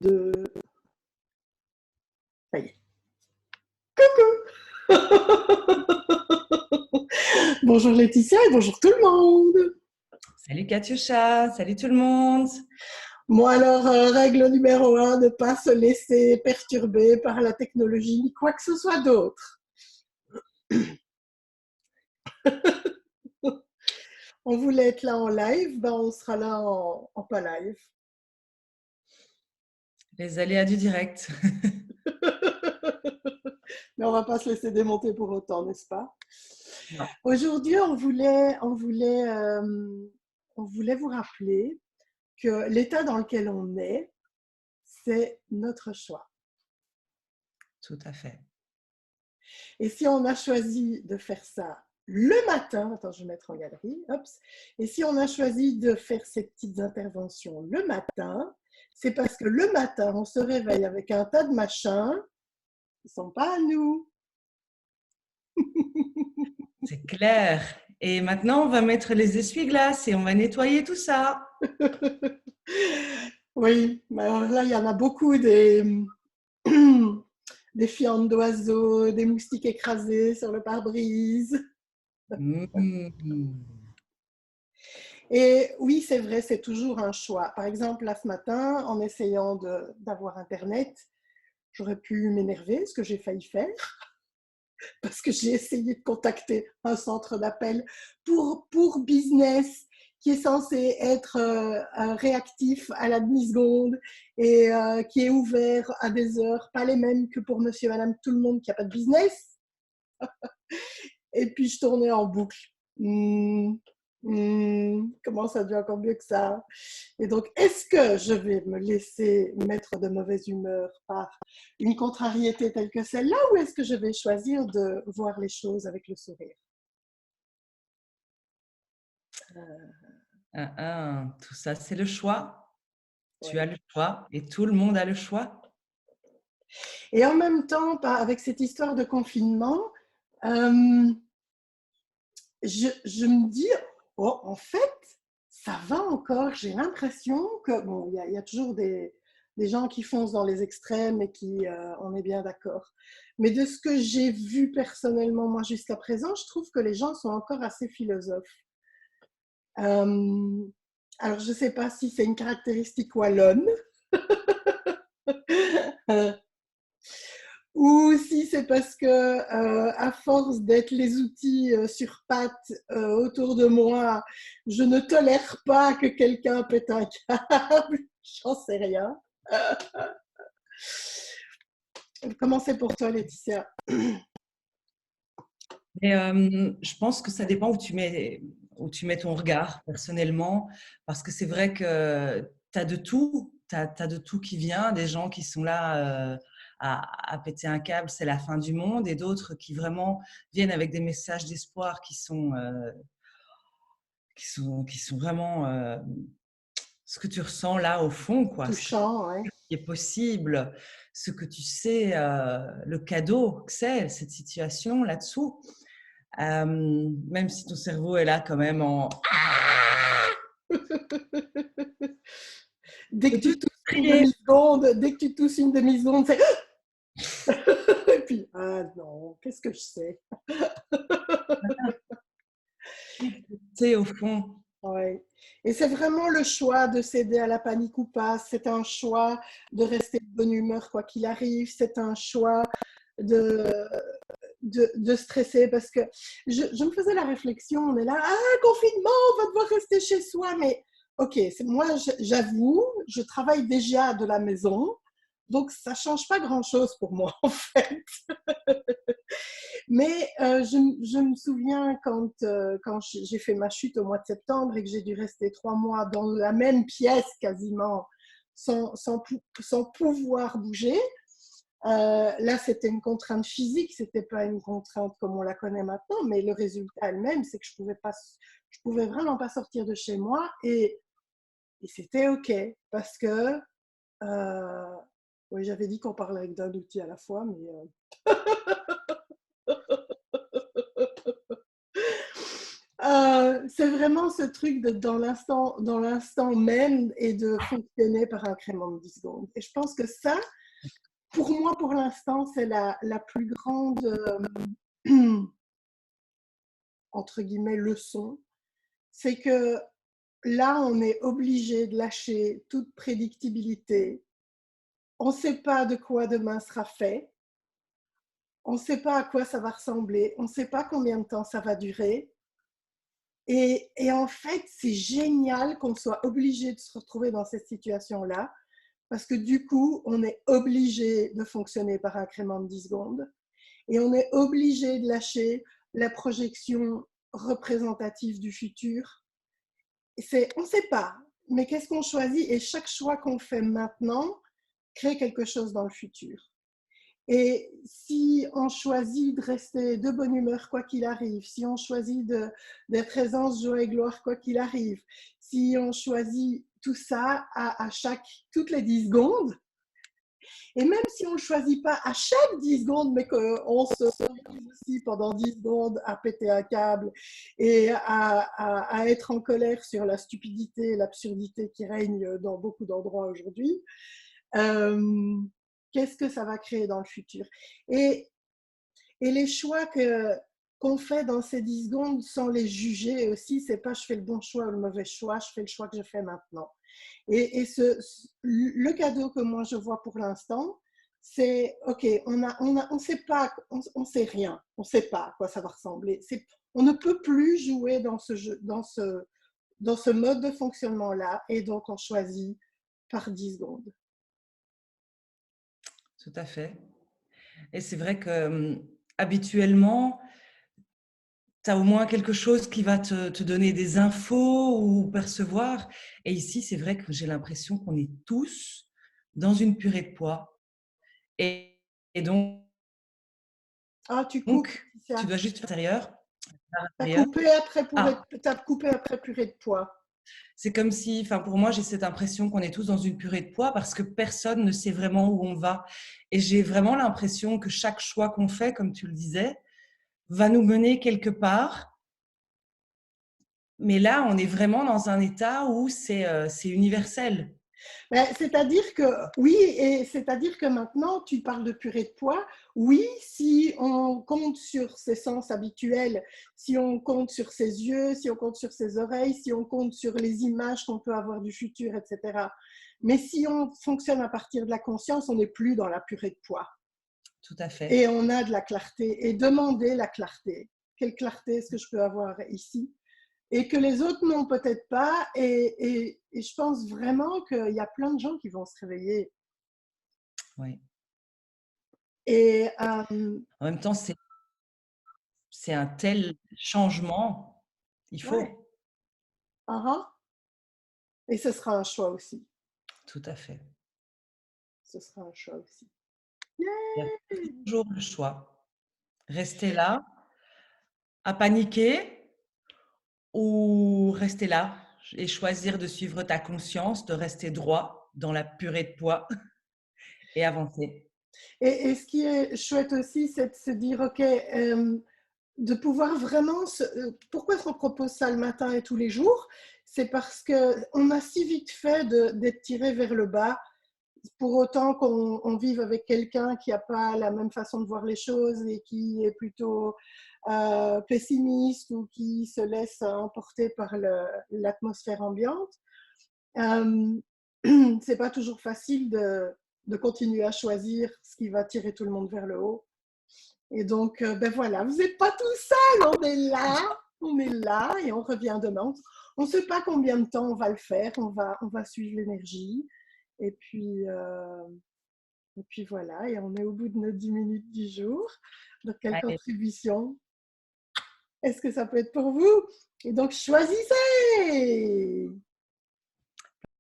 2. Ça y est. Coucou. Bonjour Laetitia et bonjour tout le monde. Salut Katioucha, salut tout le monde. Bon alors, règle numéro 1, ne pas se laisser perturber par la technologie ni quoi que ce soit d'autre. On voulait être là en live, ben on sera là en pas live. Les aléas du direct. Mais on va pas se laisser démonter pour autant, n'est-ce pas? Non. Aujourd'hui, on voulait vous rappeler que l'état dans lequel on est, c'est notre choix. Tout à fait. Et si on a choisi de faire ça le matin, attends, je vais mettre en galerie, hops. Et si on a choisi de faire ces petites interventions le matin, c'est parce que le matin, on se réveille avec un tas de machins qui ne sont pas à nous. C'est clair. Et maintenant, on va mettre les essuie-glaces et on va nettoyer tout ça. Oui, mais alors là, il y en a beaucoup des fientes d'oiseaux, des moustiques écrasés sur le pare-brise. Mmh. Et oui, c'est vrai, c'est toujours un choix. Par exemple, là, ce matin, en essayant d'avoir Internet, j'aurais pu m'énerver, ce que j'ai failli faire, parce que j'ai essayé de contacter un centre d'appel pour business qui est censé être réactif à la demi-seconde et qui est ouvert à des heures, pas les mêmes que pour monsieur, madame, tout le monde qui n'a pas de business. Et puis, je tournais en boucle. Comment ça devient encore mieux que ça? Et donc, est-ce que je vais me laisser mettre de mauvaise humeur par une contrariété telle que celle-là, ou est-ce que je vais choisir de voir les choses avec le sourire? Tout ça, c'est le choix. Tu as Ouais. le choix et tout le monde a le choix. Et en même temps, avec cette histoire de confinement, euh, je me dis, oh, en fait, ça va encore. J'ai l'impression que, bon, il y a toujours des gens qui foncent dans les extrêmes et qui, on est bien d'accord. Mais de ce que j'ai vu personnellement, moi, jusqu'à présent, je trouve que les gens sont encore assez philosophes. Euh, alors, je ne sais pas si c'est une caractéristique wallonne, ou si c'est parce que, à force d'être les outils sur pattes autour de moi, je ne tolère pas que quelqu'un pète un câble. J'en sais rien. Comment c'est pour toi, Laetitia? Et, je pense que ça dépend où tu mets ton regard personnellement, parce que c'est vrai que tu as de tout, t'as de tout qui vient, des gens qui sont là à péter un câble, c'est la fin du monde, et d'autres qui vraiment viennent avec des messages d'espoir qui sont vraiment ce que tu ressens là au fond, quoi, ce Touchant, ouais. qui est possible, ce que tu sais, le cadeau que c'est, cette situation là-dessous. Même si ton cerveau est là quand même en… Dès que Faut tous tu tousses une crier. demi-seconde, c'est… Et puis, ah non, qu'est-ce que je sais? C'est au fond. Ouais. Et c'est vraiment le choix de céder à la panique ou pas. C'est un choix de rester de bonne humeur quoi qu'il arrive. C'est un choix de, de stresser parce que je me faisais la réflexion, on est là, ah, confinement, on va devoir rester chez soi. Mais ok, moi, j'avoue, je travaille déjà de la maison. Donc, ça ne change pas grand-chose pour moi, en fait. Mais je me souviens quand j'ai fait ma chute au mois de septembre et que j'ai dû rester 3 mois dans la même pièce quasiment sans pouvoir bouger. Là, c'était une contrainte physique, c'était pas une contrainte comme on la connaît maintenant, mais le résultat elle-même, c'est que je pouvais vraiment pas sortir de chez moi et c'était ok parce que oui, j'avais dit qu'on parlait d'un outil à la fois, mais C'est vraiment ce truc de dans l'instant même et de fonctionner par incrément de 10 secondes. Et je pense que ça, pour moi, pour l'instant, c'est la plus grande, entre guillemets, leçon. C'est que là, on est obligé de lâcher toute prédictibilité. On ne sait pas de quoi demain sera fait. On ne sait pas à quoi ça va ressembler. On ne sait pas combien de temps ça va durer. Et en fait, c'est génial qu'on soit obligé de se retrouver dans cette situation-là, parce que du coup, on est obligé de fonctionner par incrément de 10 secondes et on est obligé de lâcher la projection représentative du futur. On ne sait pas, mais qu'est-ce qu'on choisit? Et chaque choix qu'on fait maintenant crée quelque chose dans le futur. Et si on choisit de rester de bonne humeur quoi qu'il arrive, si on choisit d'être aisance, joie et gloire quoi qu'il arrive, si on choisit tout ça toutes les 10 secondes, et même si on ne le choisit pas à chaque 10 secondes, mais qu'on se retrouve aussi pendant 10 secondes à péter un câble et à être en colère sur la stupidité et l'absurdité qui règne dans beaucoup d'endroits aujourd'hui, qu'est-ce que ça va créer dans le futur? Et, et les choix qu'on fait dans ces 10 secondes sans les juger aussi, c'est pas je fais le bon choix ou le mauvais choix, je fais le choix que je fais maintenant. Et le cadeau que moi je vois pour l'instant, c'est ok, on sait pas, on sait rien, on sait pas à quoi ça va ressembler. On ne peut plus jouer dans ce jeu, dans ce mode de fonctionnement-là, et donc on choisit par 10 secondes. Tout à fait. Et c'est vrai que habituellement, tu as au moins quelque chose qui va te donner des infos ou percevoir. Et ici, c'est vrai que j'ai l'impression qu'on est tous dans une purée de pois. Et, et Ah, tu coupes, donc, tu Laetitia. dois juste faire l'intérieur. Ah, T'as coupé après purée de pois. c'est comme si, enfin pour moi, j'ai cette impression qu'on est tous dans une purée de pois parce que personne ne sait vraiment où on va. Et j'ai vraiment l'impression que chaque choix qu'on fait, comme tu le disais, va nous mener quelque part. Mais là, on est vraiment dans un état où c'est universel. C'est-à-dire que, oui, et c'est-à-dire que maintenant, tu parles de purée de pois. Oui, si on compte sur ses sens habituels, si on compte sur ses yeux, si on compte sur ses oreilles, si on compte sur les images qu'on peut avoir du futur, etc. Mais si on fonctionne à partir de la conscience, on n'est plus dans la purée de pois. Tout à fait. Et on a de la clarté. Et demander la clarté. Quelle clarté est-ce que je peux avoir ici? Et que les autres n'ont peut-être pas. Et je pense vraiment qu'il y a plein de gens qui vont se réveiller. Oui. Et En même temps, c'est un tel changement. Il ouais, faut. et ce sera un choix aussi. Tout à fait. Ce sera un choix aussi. Il y a Yeah. toujours le choix. Rester là, à paniquer ou rester là et choisir de suivre ta conscience, de rester droit dans la purée de pois et avancer. Et ce qui est chouette aussi, c'est de se dire, OK, de pouvoir vraiment... pourquoi on propose ça le matin et tous les jours? C'est parce qu'on a si vite fait d'être tiré vers le bas, pour autant qu'on vive avec quelqu'un qui n'a pas la même façon de voir les choses et qui est plutôt pessimiste ou qui se laisse emporter par l'atmosphère ambiante. C'est pas toujours facile de continuer à choisir ce qui va tirer tout le monde vers le haut. Et donc, ben voilà, vous n'êtes pas tout seul, on est là et on revient demain. On ne sait pas combien de temps on va le faire, on va suivre l'énergie. Et puis voilà, et on est au bout de nos 10 minutes du jour. Donc, quelle Allez, contribution est-ce que ça peut être pour vous? Et donc, choisissez!